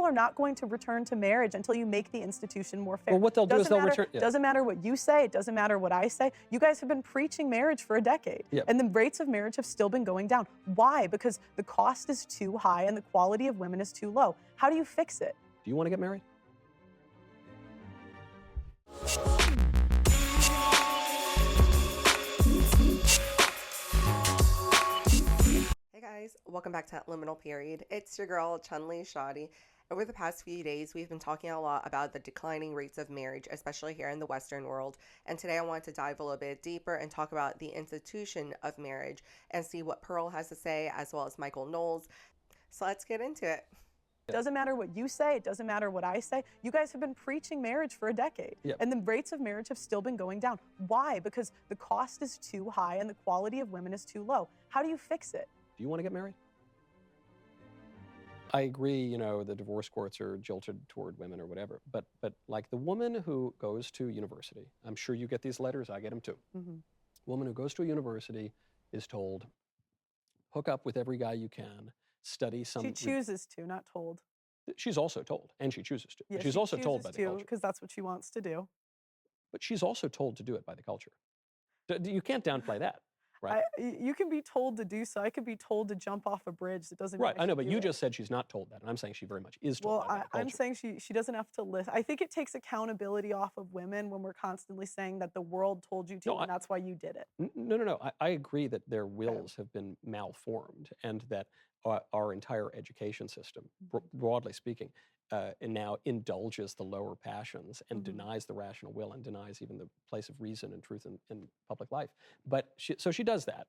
are not going to return to marriage until you make the institution more fair. Well, what they'll do is they'll return. Yeah. Doesn't matter what you say. It doesn't matter what I say. You guys have been preaching marriage for a decade, and the rates of marriage have still been going down. Why? Because the cost is too high and the quality of women is too low. How do you fix it? Do you want to get married? Hey guys, welcome back to Liminal Period. It's your girl, Chun-Li Shoddy. Over the past few days, we've been talking a lot about the declining rates of marriage, especially here in the Western world. And today I want to dive a little bit deeper and talk about the institution of marriage and see what Pearl has to say, as well as Michael Knowles. So let's get into it. It doesn't matter what you say. It doesn't matter what I say. You guys have been preaching marriage for a decade, and the rates of marriage have still been going down. Why? Because the cost is too high and the quality of women is too low. How do you fix it? Do you want to get married? I agree, the divorce courts are jilted toward women or whatever, but like the woman who goes to university, I'm sure you get these letters, I get them too. Woman who goes to a university is told, hook up with every guy you can, study some. She chooses to, not told. She's also told, and she chooses to. Yeah, she's also told by the culture. Because that's what she wants to do. But she's also told to do it by the culture. You can't downplay that. Right. You can be told to do so. I could be told to jump off a bridge. That doesn't. Right. I know, but you just said she's not told that, and I'm saying she very much is told. Well, I'm saying she doesn't have to listen. I think it takes accountability off of women when we're constantly saying that the world told you to, and that's why you did it. No. I agree that their wills have been malformed, and that our entire education system, broadly speaking, and now indulges the lower passions and denies the rational will and denies even the place of reason and truth in public life. But so she does that,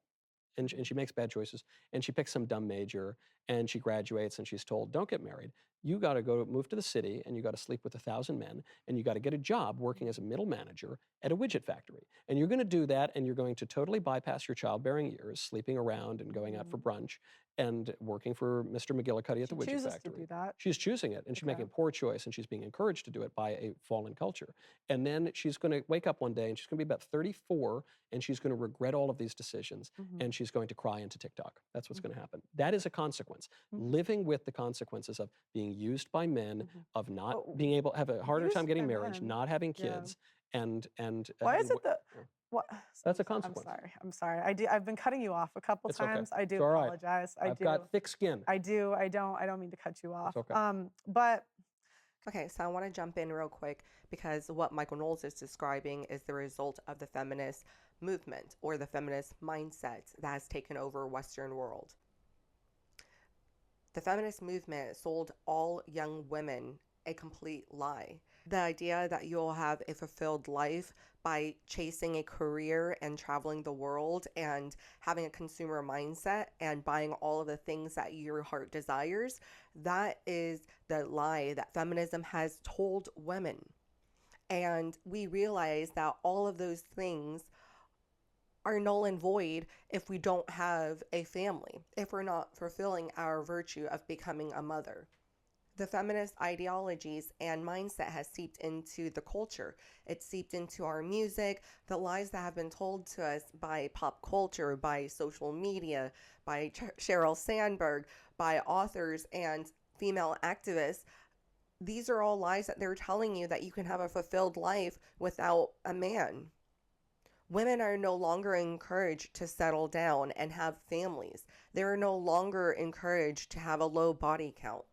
and she makes bad choices, and she picks some dumb major, and she graduates, and she's told, don't get married. You got to go move to the city, and you got to sleep with 1,000 men, and you got to get a job working as a middle manager at a widget factory. And you're going to do that, and you're going to totally bypass your childbearing years, sleeping around and going out for brunch, and working for Mr. McGillicuddy at the widget factory. She chooses to do that. She's choosing it, and she's making a poor choice, and she's being encouraged to do it by a fallen culture. And then she's going to wake up one day, and she's going to be about 34, and she's going to regret all of these decisions, and she's going to cry into TikTok. That's what's going to happen. That is a consequence. Living with the consequences of being used by men, of not being able to have a harder time getting married, not having kids, and why is it that? What? That's a consequence. I'm sorry. I've been cutting you off a couple times. Okay. I do All apologize. Right. I've got thick skin. I do. I don't mean to cut you off. It's okay. But okay, so I want to jump in real quick, because what Michael Knowles is describing is the result of the feminist movement, or the feminist mindset that has taken over Western world. The feminist movement sold all young women a complete lie. The idea that you'll have a fulfilled life by chasing a career and traveling the world and having a consumer mindset and buying all of the things that your heart desires, that is the lie that feminism has told women. And we realize that all of those things are null and void if we don't have a family, if we're not fulfilling our virtue of becoming a mother. The feminist ideologies and mindset has seeped into the culture. It's seeped into our music, the lies that have been told to us by pop culture, by social media, by Sheryl Sandberg, by authors and female activists. These are all lies that they're telling you, that you can have a fulfilled life without a man. Women are no longer encouraged to settle down and have families. They're no longer encouraged to have a low body count.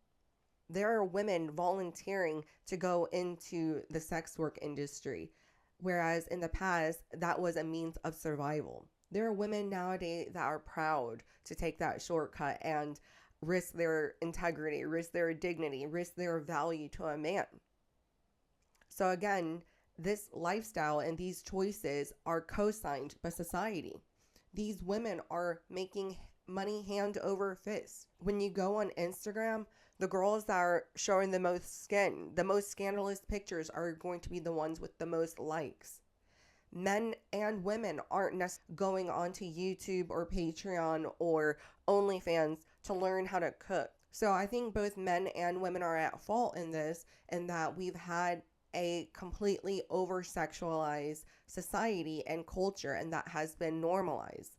There are women volunteering to go into the sex work industry, whereas in the past, that was a means of survival. There are women nowadays that are proud to take that shortcut and risk their integrity, risk their dignity, risk their value to a man. So again, this lifestyle and these choices are co-signed by society. These women are making money hand over fist. When you go on Instagram, the girls that are showing the most skin, the most scandalous pictures, are going to be the ones with the most likes. Men and women aren't necessarily going onto YouTube or Patreon or OnlyFans to learn how to cook. So I think both men and women are at fault in this, in that we've had a completely over-sexualized society and culture, and that has been normalized.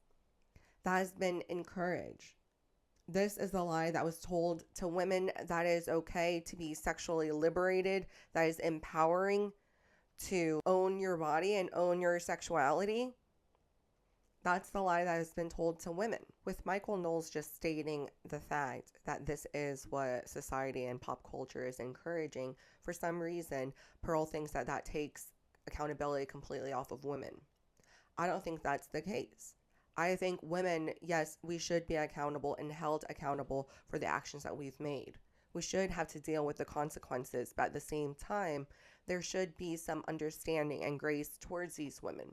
That has been encouraged. This is the lie that was told to women that is okay to be sexually liberated, that is empowering to own your body and own your sexuality. That's the lie that has been told to women. With Michael Knowles just stating the fact that this is what society and pop culture is encouraging, for some reason, Pearl thinks that that takes accountability completely off of women. I don't think that's the case. I think women, yes, we should be accountable and held accountable for the actions that we've made. We should have to deal with the consequences, but at the same time, there should be some understanding and grace towards these women,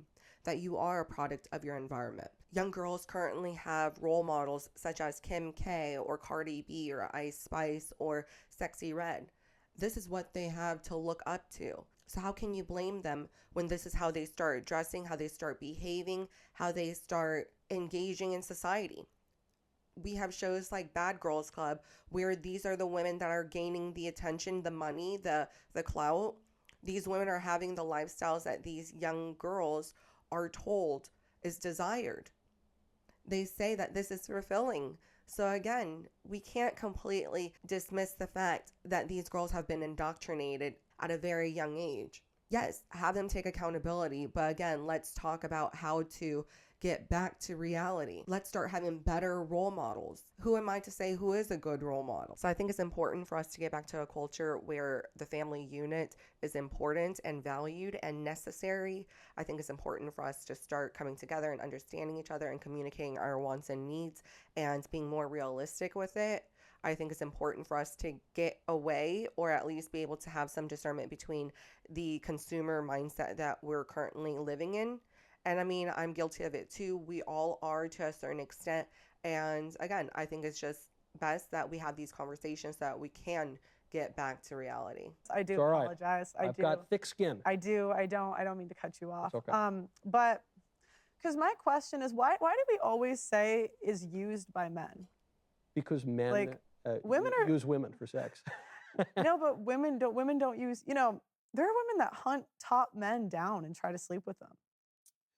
that you are a product of your environment. Young girls currently have role models such as Kim K or Cardi B or Ice Spice or Sexy Red. This is what they have to look up to. So how can you blame them when this is how they start dressing, how they start behaving, how they start engaging in society? We have shows like Bad Girls Club where these are the women that are gaining the attention, the money, the clout. These women are having the lifestyles that these young girls are told is desired. They say that this is fulfilling. So again, we can't completely dismiss the fact that these girls have been indoctrinated at a very young age. Yes, have them take accountability, but again, let's talk about how to get back to reality. Let's start having better role models. Who am I to say who is a good role model? So I think it's important for us to get back to a culture where the family unit is important and valued and necessary. I think it's important for us to start coming together and understanding each other and communicating our wants and needs and being more realistic with it. I think it's important for us to get away, or at least be able to have some discernment between the consumer mindset that we're currently living in. And I mean, I'm guilty of it too. We all are to a certain extent. And again, I think it's just best that we have these conversations so that we can get back to reality. I do All right. apologize. I've got thick skin. I do. I don't mean to cut you off. It's okay. But because my question is, why do we always say is used by men? Because men Like, women use women for sex. No, but women don't use, there are women that hunt top men down and try to sleep with them.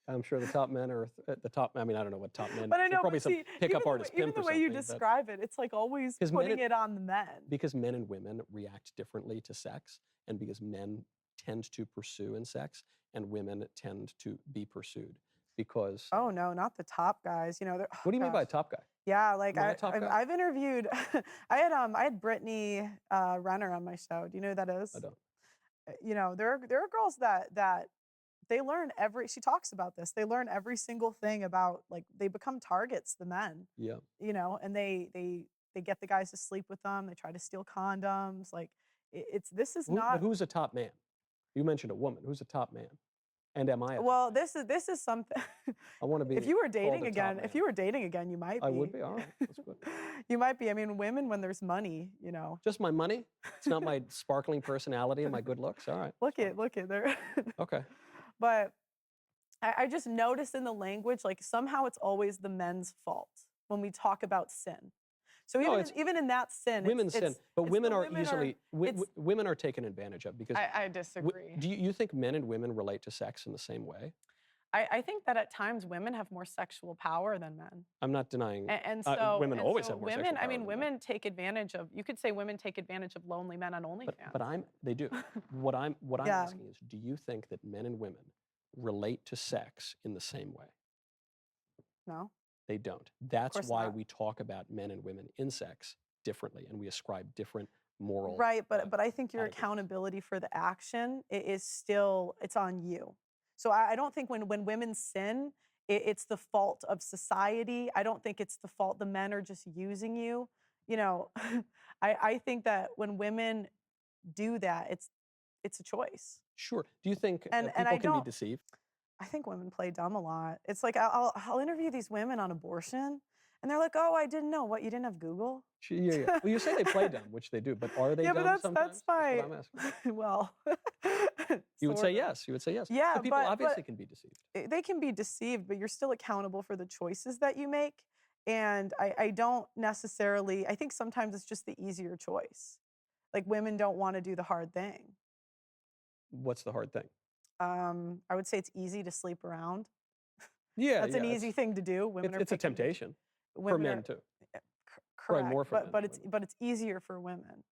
I'm sure the top men are the top. I mean, I don't know what top men. But I know, probably but see, some pickup artist even pimp the or way you something, describe it, it's like always 'Cause putting men- it on the men. because men and women react differently to sex, and because men tend to pursue in sex, and women tend to be pursued. Because Oh no, not the top guys. what do you mean by a top guy? Yeah, like Not a top guy? I've interviewed. I had Brittany Renner on my show. Do you know who that is? I don't. There are girls that they learn she talks about this. They learn every single thing about, like, they become targets, the men. Yeah. And they get the guys to sleep with them. They try to steal condoms. Like, this is But not. who's a top man? You mentioned a woman. Who's a top man? And am I? Well, this is something. I want to be. If you were called dating a top again, man. if you were dating again, you might be. I would be. All right. That's good. You might be. I mean, women, when there's money, Just my money? It's not my sparkling personality and my good looks? All right. Look at there. Okay. But I just noticed in the language, like, somehow it's always the men's fault when we talk about sin. So even in that sin, women sin, but women are women easily women are taken advantage of because I disagree. Do you think men and women relate to sex in the same way? I think that at times women have more sexual power than men. I'm not denying. And so women always have more women. sexual power I mean, than women men. take advantage of. You could say women take advantage of lonely men on OnlyFans. But they do. What I'm Yeah. asking is, do you think that men and women relate to sex in the same way? No. They don't. That's course why not. we talk about men and women in sex differently, and we ascribe different moral. Right, but I think your categories. accountability for the action is still, it's on you. So I don't think when women sin, it's the fault of society. I don't think it's the fault the men are just using you. I think that when women do that, it's a choice. Sure. Do you think And people I can be don't- deceived? I think women play dumb a lot. It's like I'll interview these women on abortion, and they're like, "Oh, I didn't know. What, you didn't have Google?" Yeah. Well, you say they play dumb, which they do, but are they Yeah, dumb but sometimes? that's my what I'm asking. well. You would say sort of. yes. You would say yes. Yeah, so people but obviously can be deceived. They can be deceived, but you're still accountable for the choices that you make. And I don't necessarily. I think sometimes it's just the easier choice. Like, women don't want to do the hard thing. What's the hard thing? I would say it's easy to sleep around. Yeah, That's an easy thing to do. Women It's a temptation for men too. Correct. more for men but than it's easier for women.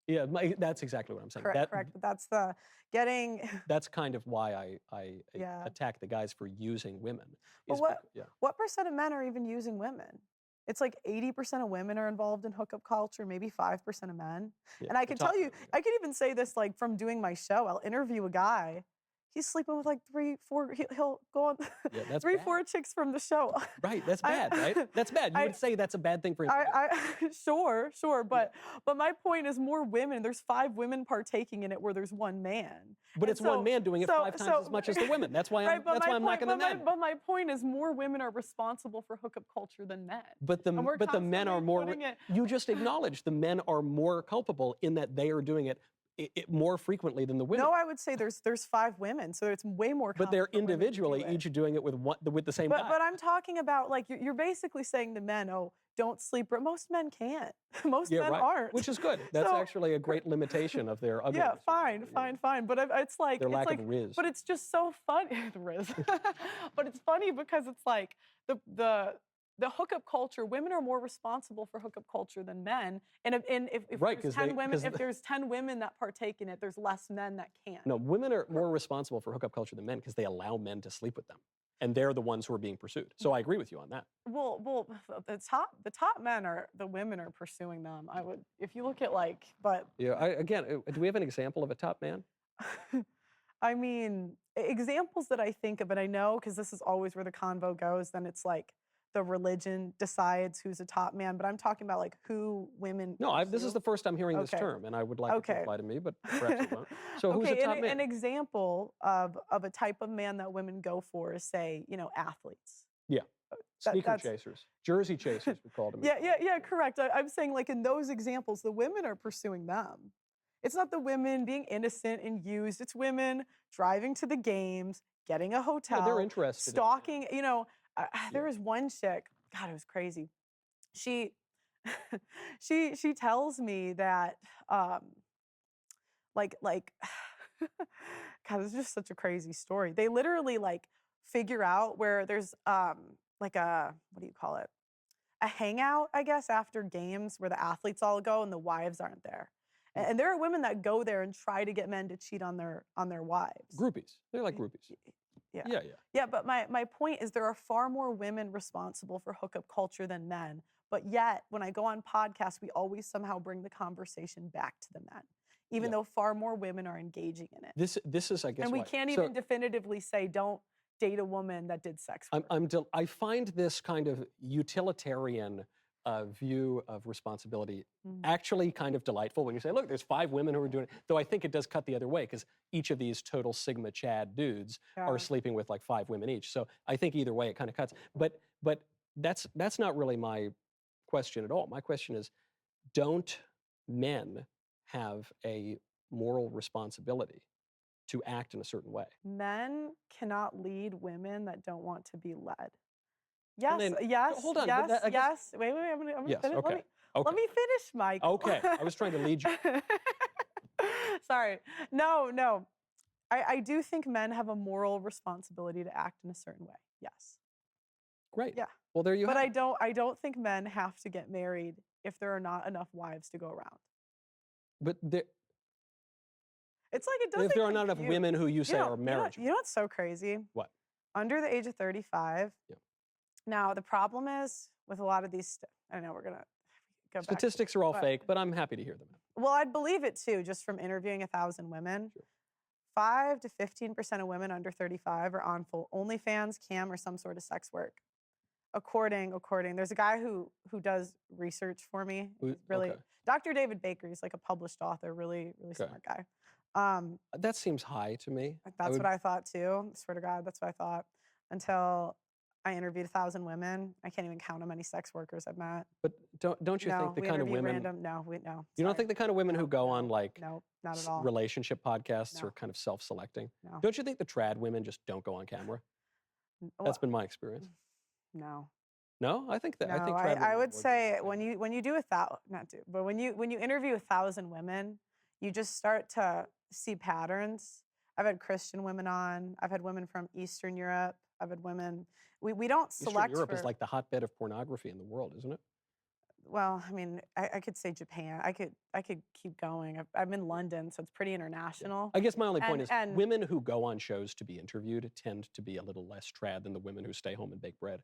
Yeah, that's exactly what I'm saying. Correct. But that's the getting. That's kind of why I Yeah. attack the guys for using women. But Yeah. what percent of men are even using women? It's like 80% of women are involved in hookup culture, maybe 5% of men. Yeah, And I the can top tell you, men, yeah. I could even say this like from doing my show. I'll interview a guy. He's sleeping with like 3, 4. He'll go on Yeah, that's 3, bad. 4 chicks from the show. Right, that's bad, right? That's bad. You would say that's a bad thing for him to do. Sure, but my point is more women. There's 5 women partaking in it where there's 1 man. But it's one man doing it 5 times as much as the women. That's why I'm knocking the men. But my point is more women are responsible for hookup culture than men. But the men are more. You just acknowledged the men are more culpable in that they are doing it more frequently than the women. No, I would say there's 5 women, so it's way more. But they're individually each doing it with the same guy. But I'm talking about like you're basically saying to men, oh, don't sleep. Most men can't. Most men aren't. Which is good. That's actually a great limitation of their ugliness. Yeah, fine. But it's like their lack of riz. But it's just so funny. The riz. But it's funny because it's like the hookup culture. Women are more responsible for hookup culture than men. And if there's 10 women, if there's 10 women that partake in it, there's less men that can't. No, women are more responsible for hookup culture than men because they allow men to sleep with them. And they're the ones who are being pursued. So I agree with you on that. Well, the top men are the women are pursuing them. I would, if you look at Yeah. Do we have an example of a top man? I mean, examples that I think of, and I know because this is always where the convo goes. Then it's like the religion decides who's a top man. But I'm talking about like who women. No, this is the first I'm hearing this term, and I would like it to apply to me, but perhaps it won't. So who's a top man? An example of a type of man that women go for is, say, athletes. Yeah. Sneaker chasers, jersey chasers, we call them. Yeah, correct. I'm saying like in those examples, the women are pursuing them. It's not the women being innocent and used. It's women driving to the games, getting a hotel. Yeah, they're interested. Stalking. There was one chick. God, it was crazy. She tells me that God, this is just such a crazy story. They literally like figure out where there's like a, what do you call it? A hangout, I guess, after games where the athletes all go and the wives aren't there. And there are women that go there and try to get men to cheat on their wives. Groupies. They're like groupies. Yeah. Yeah, but my point is there are far more women responsible for hookup culture than men. But yet, when I go on podcasts, we always somehow bring the conversation back to the men, even though far more women are engaging in it. This is, I guess, and we can't even definitively say don't date a woman that did sex work. I find this kind of utilitarian view of responsibility actually kind of delightful when you say, look, there's 5 women who are doing it. Though I think it does cut the other way because each of these total Sigma Chad dudes are sleeping with like 5 women each. So I think either way it kind of cuts. But that's not really my question at all. My question is, don't men have a moral responsibility to act in a certain way? Men cannot lead women that don't want to be led. Yes. Hold on. Yes. Wait. I'm gonna finish. Okay. Let me finish, Michael. Okay. I was trying to lead you. Sorry. No. I do think men have a moral responsibility to act in a certain way. Yes. Great. Yeah. Well, there you have it. But I don't think men have to get married if there are not enough wives to go around. But it's like it doesn't. If there are not enough women who you say are marriageable. You know what's so crazy? What? Under the age of 35. Yeah. Now the problem is with a lot of these. I know we're gonna go back. Statistics are all fake, but I'm happy to hear them. Well, I'd believe it too, just from interviewing 1,000 women. Sure. 5 to 15% of women under 35 are on full OnlyFans, cam, or some sort of sex work. According, there's a guy who does research for me. He's really Dr. David Baker. He's like a published author, really smart guy. That seems high to me. That's what I thought too. I swear to God, that's what I thought. Until I interviewed 1,000 women. I can't even count how many sex workers I've met. But don't you think the kind of women? No. You don't think the kind of women who go on like no, not at all. Relationship podcasts are kind of self-selecting? No. Don't you think the trad women just don't go on camera? That's been my experience. No. No, I think that. No, I think trad I would say when you do but when you interview 1,000 women, you just start to see patterns. I've had Christian women on. I've had women from Eastern Europe. I've had women. We don't select. Eastern Europe is like the hotbed of pornography in the world, isn't it? Well, I mean, I could say Japan. I could keep going. I'm in London, so it's pretty international. I guess my only point is And women who go on shows to be interviewed tend to be a little less trad than the women who stay home and bake bread.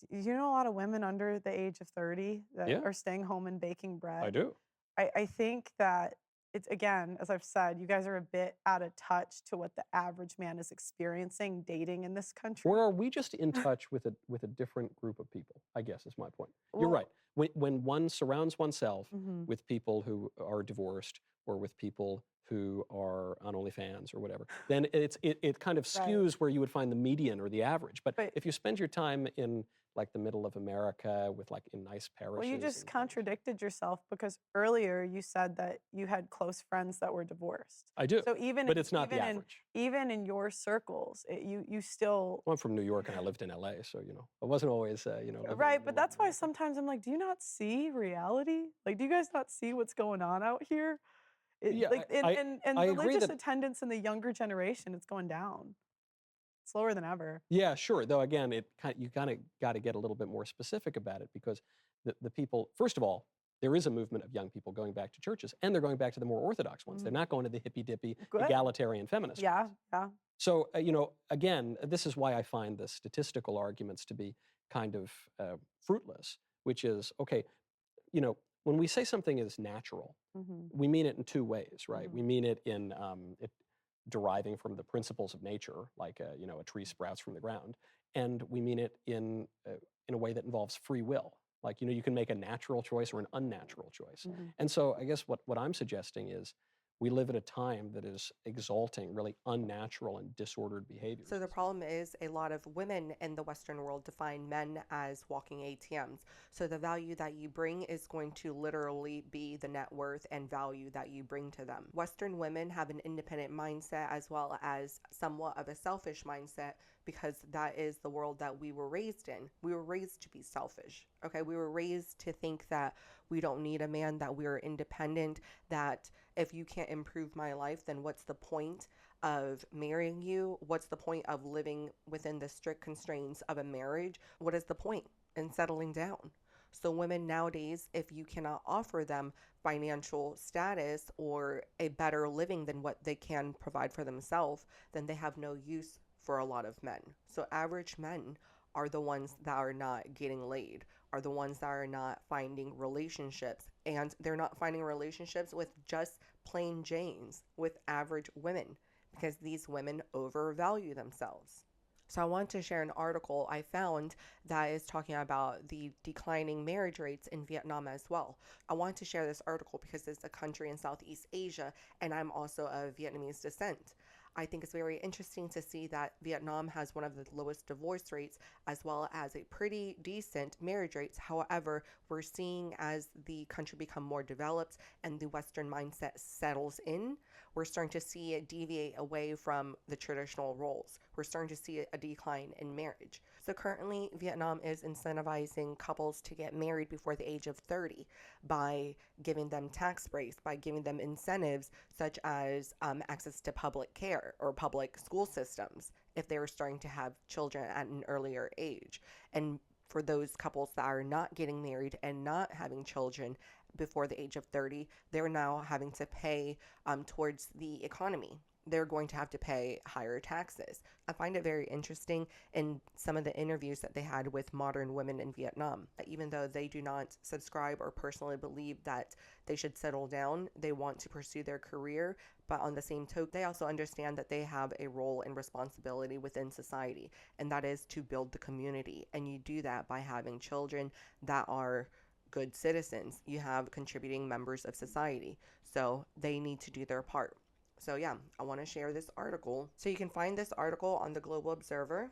you know a lot of women under the age of 30 that Yeah, are staying home and baking I bread. do. I think that it's, again, as I've said, you guys are a bit out of touch to what the average man is experiencing dating in this country. Or are we just in touch with a different group of people, I guess is my point. You're Well, right. When one surrounds oneself mhm, with people who are divorced or with people who are on OnlyFans or whatever, then it kind of right. skews where you would find the median or the average. But But if you spend your time in like the middle of America with like in nice well, you parishes just and things, contradicted yourself because earlier you said that you had close friends that were divorced. I do. So even But it's not the even average. even in your circles, you still Well, I'm from New York and I lived in LA, so I wasn't always living in the right. middle But of that's why America. sometimes I'm like, do you not see reality? Like, do you guys not see what's going on out here? Yeah, Like in I agree religious that. attendance in the younger generation, it's going down slower than ever. Yeah, sure. Though again, you kind of got to get a little bit more specific about it because the people, first of all, there is a movement of young people going back to churches, and they're going back to the more orthodox ones. They're Mm, not going to the hippy dippy good. egalitarian feminist Yeah, ones. yeah. So again, this is why I find the statistical arguments to be kind of fruitless. Which is okay, when we say something is natural, Hmm. we mean it in two ways, right? Hmm. We mean it in it deriving from the principles of nature, like a tree sprouts from the ground, and we mean it in a way that involves free will. Like you can make a natural choice or an unnatural choice. Hmm. And so I guess what I'm suggesting is we live at a time that is exalting really unnatural and disordered behaviors. So the problem is a lot of women in the Western world define men as walking ATMs. So the value that you bring is going to literally be the net worth and value that you bring to them. Western women have an independent mindset as well as somewhat of a selfish mindset because that is the world that we were raised in. We were raised to be selfish. Okay, we were raised to think that we don't need a man, that we are independent, that if you can't improve my life, then what's the point of marrying you? What's the point of living within the strict constraints of a marriage? What is the point in settling down? So women nowadays, if you cannot offer them financial status or a better living than what they can provide for themselves, then they have no use for a lot of men. So average men are the ones that are not getting laid, are the ones that are not finding relationships. And they're not finding relationships with just plain Janes, with average women, because these women overvalue themselves. So I want to share an article I found that is talking about the declining marriage rates in Vietnam as well. I want to share this article because it's a country in Southeast Asia and I'm also of Vietnamese descent. I think it's very interesting to see that Vietnam has one of the lowest divorce rates as well as a pretty decent marriage rates. However, we're seeing as the country become more developed and the Western mindset settles in, we're starting to see it deviate away from the traditional roles. We're starting to see a decline in marriage. So currently, Vietnam is incentivizing couples to get married before the age of 30 by giving them tax breaks, by giving them incentives such as access to public care or public school systems if they were starting to have children at an earlier age. And for those couples that are not getting married and not having children before the age of 30, they're now having to pay towards the economy. They're going to have to pay higher taxes. I find it very interesting in some of the interviews that they had with modern women in Vietnam. Even though they do not subscribe or personally believe that they should settle down, they want to pursue their career. But on the same token, they also understand that they have a role and responsibility within society, and that is to build the community. And you do that by having children that are good citizens. You have contributing members of society. So they need to do their part. So yeah, I want to share this article. So you can find this article on the Global Observer.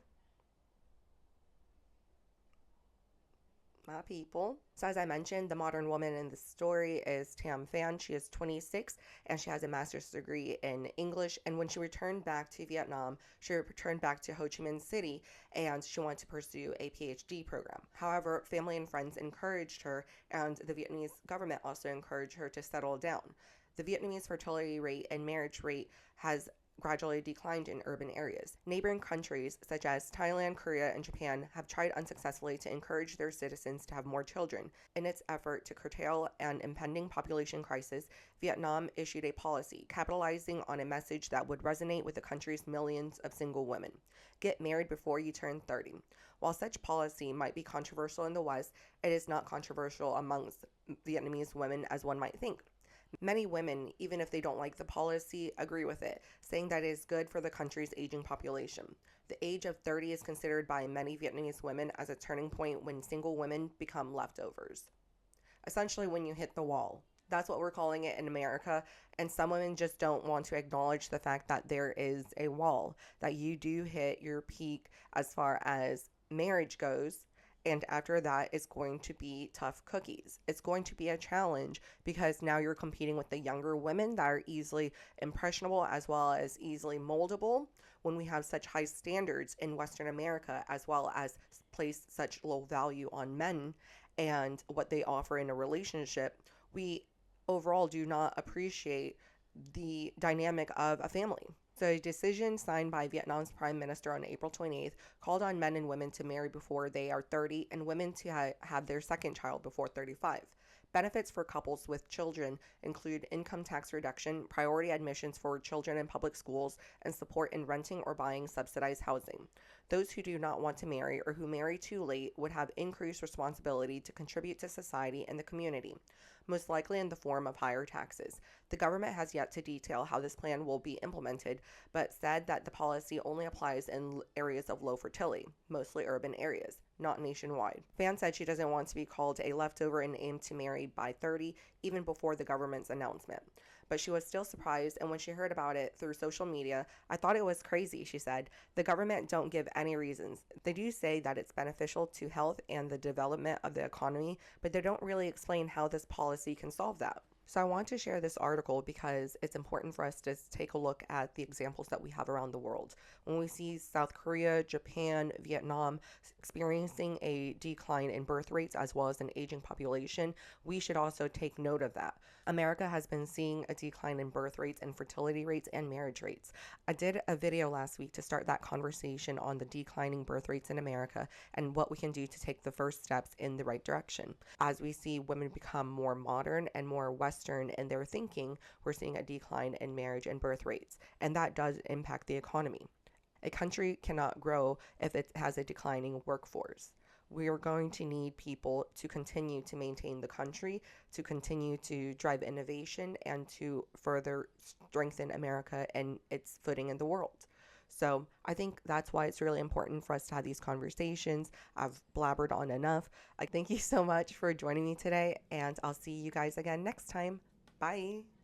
My people. So as I mentioned, the modern woman in the story is Tam Phan. She is 26 and she has a master's degree in English. And when she returned back to Vietnam, she returned back to Ho Chi Minh City and she wanted to pursue a PhD program. However, family and friends encouraged her and the Vietnamese government also encouraged her to settle down. The Vietnamese fertility rate and marriage rate has gradually declined in urban areas. Neighboring countries such as Thailand, Korea, and Japan have tried unsuccessfully to encourage their citizens to have more children. In its effort to curtail an impending population crisis, Vietnam issued a policy capitalizing on a message that would resonate with the country's millions of single women. Get married before you turn 30. While such policy might be controversial in the West, it is not controversial amongst Vietnamese women as one might think. Many women, even if they don't like the policy, agree with it, saying that it is good for the country's aging population. The age of 30 is considered by many Vietnamese women as a turning point when single women become leftovers. Essentially, when you hit the wall. That's what we're calling it in America, and some women just don't want to acknowledge the fact that there is a wall, that you do hit your peak as far as marriage goes. And after that, it's going to be tough cookies. It's going to be a challenge because now you're competing with the younger women that are easily impressionable as well as easily moldable. When we have such high standards in Western America, as well as place such low value on men and what they offer in a relationship, we overall do not appreciate the dynamic of a family. So a decision signed by Vietnam's Prime Minister on April 28th called on men and women to marry before they are 30 and women to have their second child before 35. Benefits for couples with children include income tax reduction, priority admissions for children in public schools, and support in renting or buying subsidized housing. Those who do not want to marry or who marry too late would have increased responsibility to contribute to society and the community, most likely in the form of higher taxes. The government has yet to detail how this plan will be implemented, but said that the policy only applies in areas of low fertility, mostly urban areas, not nationwide. Fan said she doesn't want to be called a leftover and aimed to marry by 30, even before the government's announcement. But she was still surprised, and when she heard about it through social media, I thought it was crazy, she said. The government don't give any reasons. They do say that it's beneficial to health and the development of the economy, but they don't really explain how this policy can solve that. So I want to share this article because it's important for us to take a look at the examples that we have around the world. When we see South Korea, Japan, Vietnam experiencing a decline in birth rates as well as an aging population, we should also take note of that. America has been seeing a decline in birth rates and fertility rates and marriage rates. I did a video last week to start that conversation on the declining birth rates in America and what we can do to take the first steps in the right direction. As we see women become more modern and more Western in their thinking, we're seeing a decline in marriage and birth rates, and that does impact the economy. A country cannot grow if it has a declining workforce. We are going to need people to continue to maintain the country, to continue to drive innovation, and to further strengthen America and its footing in the world. So I think that's why it's really important for us to have these conversations. I've blabbered on enough. I thank you so much for joining me today, and I'll see you guys again next time. Bye.